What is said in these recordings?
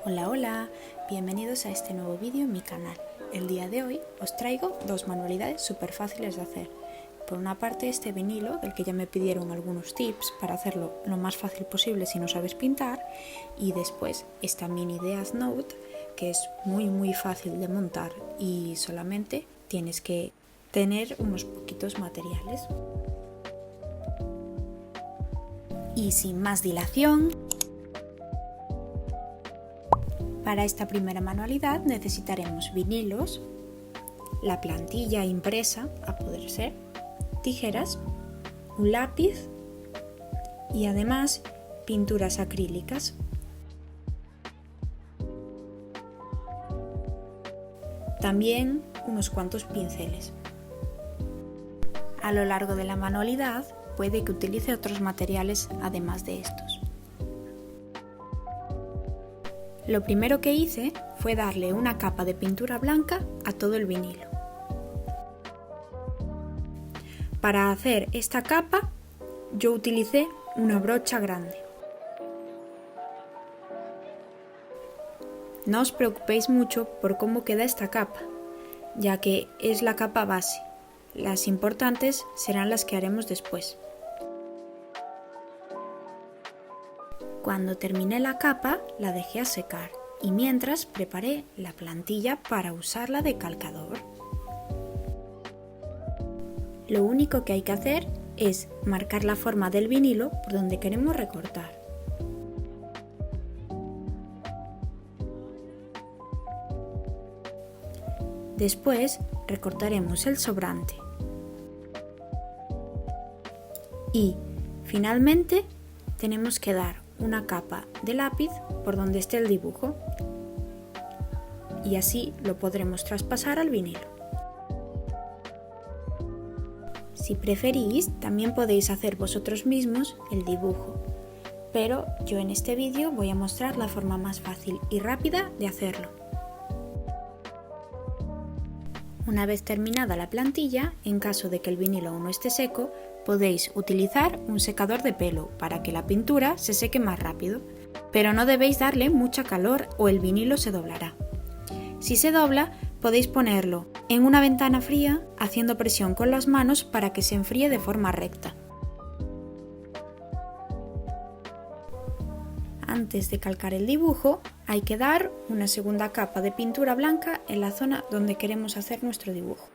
Hola, hola, bienvenidos a este nuevo vídeo en mi canal. El día de hoy os traigo dos manualidades súper fáciles de hacer. Por una parte este vinilo, del que ya me pidieron algunos tips para hacerlo lo más fácil posible si no sabes pintar, y después esta mini Death Note, que es muy fácil de montar y solamente tienes que tener unos poquitos materiales. Y sin más dilación, para esta primera manualidad necesitaremos vinilos, la plantilla impresa a poder ser, tijeras, un lápiz y además pinturas acrílicas. También unos cuantos pinceles. A lo largo de la manualidad puede que utilice otros materiales además de estos. Lo primero que hice fue darle una capa de pintura blanca a todo el vinilo. Para hacer esta capa yo utilicé una brocha grande. No os preocupéis mucho por cómo queda esta capa, ya que es la capa base. Las importantes serán las que haremos después. Cuando terminé la capa la dejé a secar y mientras preparé la plantilla para usarla de calcador. Lo único que hay que hacer es marcar la forma del vinilo por donde queremos recortar. Después recortaremos el sobrante. Y finalmente tenemos que dar una capa de lápiz por donde esté el dibujo y así lo podremos traspasar al vinilo. Si preferís, también podéis hacer vosotros mismos el dibujo, pero yo en este vídeo voy a mostrar la forma más fácil y rápida de hacerlo. Una vez terminada la plantilla, en caso de que el vinilo aún no esté seco, podéis utilizar un secador de pelo para que la pintura se seque más rápido, pero no debéis darle mucha calor o el vinilo se doblará. Si se dobla, podéis ponerlo en una ventana fría haciendo presión con las manos para que se enfríe de forma recta. Antes de calcar el dibujo, hay que dar una segunda capa de pintura blanca en la zona donde queremos hacer nuestro dibujo.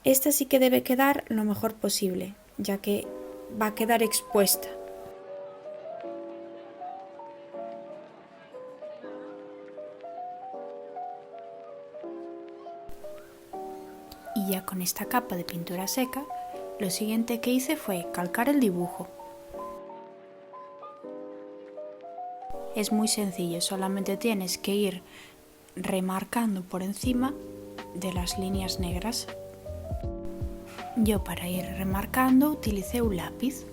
Esta sí que debe quedar lo mejor posible, ya que va a quedar expuesta. Y ya con esta capa de pintura seca, lo siguiente que hice fue calcar el dibujo. Es muy sencillo, solamente tienes que ir remarcando por encima de las líneas negras. Yo para ir remarcando utilicé un lápiz.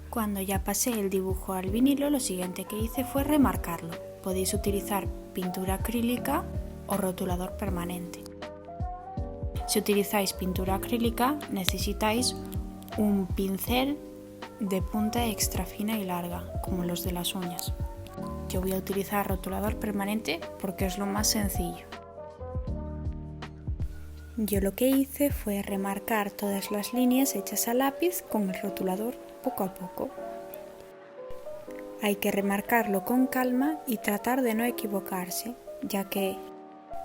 Cuando ya pasé el dibujo al vinilo, lo siguiente que hice fue remarcarlo. Podéis utilizar pintura acrílica o rotulador permanente. Si utilizáis pintura acrílica, necesitáis un pincel de punta extra fina y larga, como los de las uñas. Yo voy a utilizar rotulador permanente porque es lo más sencillo. Yo lo que hice fue remarcar todas las líneas hechas a lápiz con el rotulador poco a poco. Hay que remarcarlo con calma y tratar de no equivocarse, ya que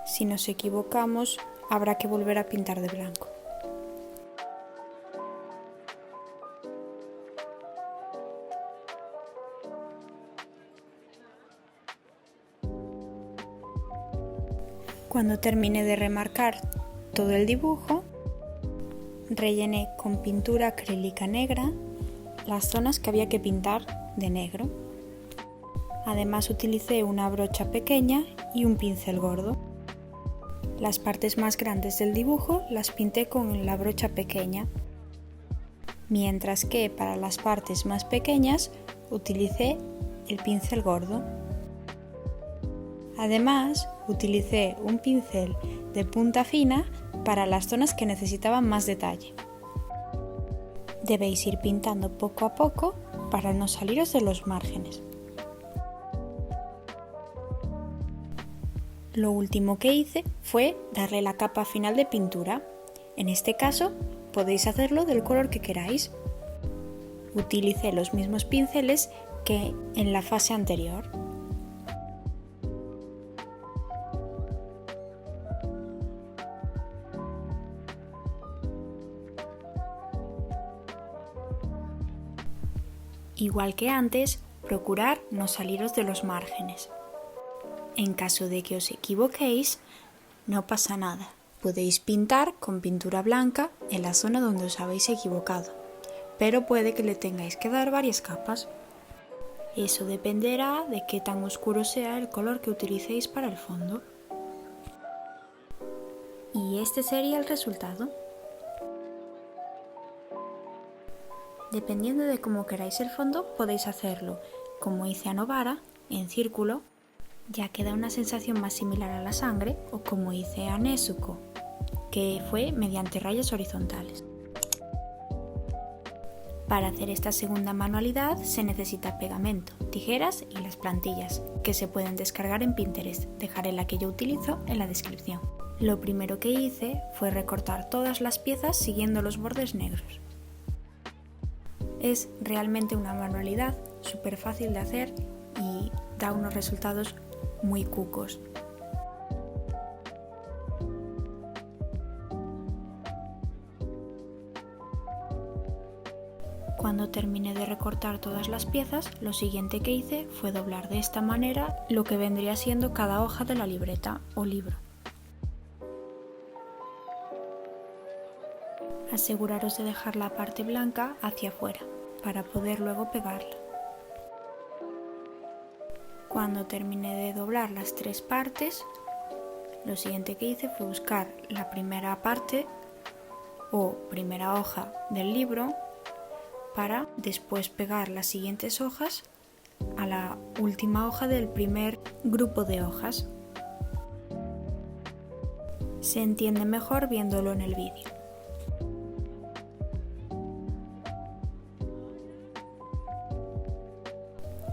si nos equivocamos habrá que volver a pintar de blanco. Cuando terminé de remarcar todo el dibujo, rellené con pintura acrílica negra las zonas que había que pintar de negro. Además utilicé una brocha pequeña y un pincel gordo. Las partes más grandes del dibujo las pinté con la brocha pequeña, mientras que para las partes más pequeñas utilicé el pincel gordo. Además, utilicé un pincel de punta fina para las zonas que necesitaban más detalle. Debéis ir pintando poco a poco para no saliros de los márgenes. Lo último que hice fue darle la capa final de pintura. En este caso, podéis hacerlo del color que queráis. Utilicé los mismos pinceles que en la fase anterior. Igual que antes, procurad no saliros de los márgenes. En caso de que os equivoquéis, no pasa nada. Podéis pintar con pintura blanca en la zona donde os habéis equivocado, pero puede que le tengáis que dar varias capas. Eso dependerá de qué tan oscuro sea el color que utilicéis para el fondo. Y este sería el resultado. Dependiendo de cómo queráis el fondo, podéis hacerlo como hice a Novara, en círculo, ya que da una sensación más similar a la sangre, o como hice a Nezuko, que fue mediante rayas horizontales. Para hacer esta segunda manualidad se necesita pegamento, tijeras y las plantillas, que se pueden descargar en Pinterest. Dejaré la que yo utilizo en la descripción. Lo primero que hice fue recortar todas las piezas siguiendo los bordes negros. Es realmente una manualidad súper fácil de hacer y da unos resultados muy cucos. Cuando terminé de recortar todas las piezas, lo siguiente que hice fue doblar de esta manera lo que vendría siendo cada hoja de la libreta o libro. Aseguraros de dejar la parte blanca hacia afuera para poder luego pegarla. Cuando terminé de doblar las tres partes, lo siguiente que hice fue buscar la primera parte o primera hoja del libro para después pegar las siguientes hojas a la última hoja del primer grupo de hojas. Se entiende mejor viéndolo en el vídeo.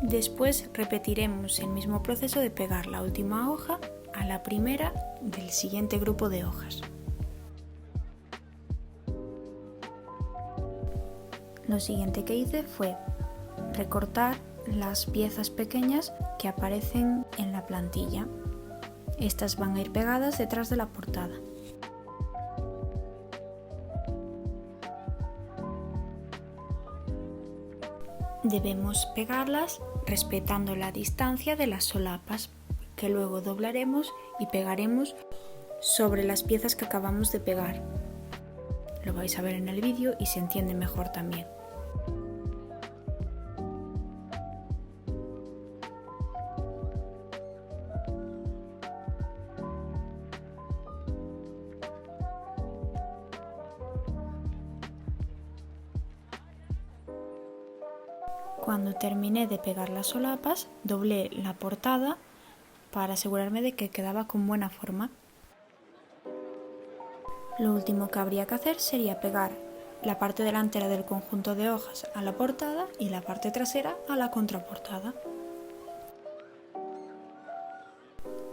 Después repetiremos el mismo proceso de pegar la última hoja a la primera del siguiente grupo de hojas. Lo siguiente que hice fue recortar las piezas pequeñas que aparecen en la plantilla. Estas van a ir pegadas detrás de la portada. Debemos pegarlas respetando la distancia de las solapas, que luego doblaremos y pegaremos sobre las piezas que acabamos de pegar. Lo vais a ver en el vídeo y se entiende mejor también. Cuando terminé de pegar las solapas, doblé la portada para asegurarme de que quedaba con buena forma. Lo último que habría que hacer sería pegar la parte delantera del conjunto de hojas a la portada y la parte trasera a la contraportada.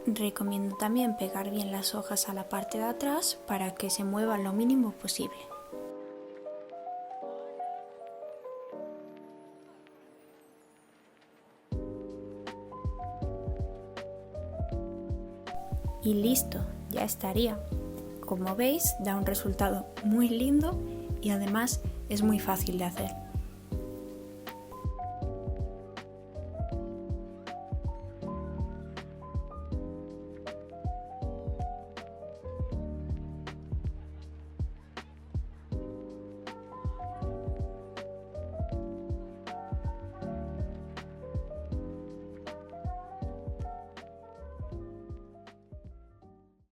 Recomiendo también pegar bien las hojas a la parte de atrás para que se muevan lo mínimo posible. Y listo, ya estaría. Como veis, da un resultado muy lindo y además es muy fácil de hacer.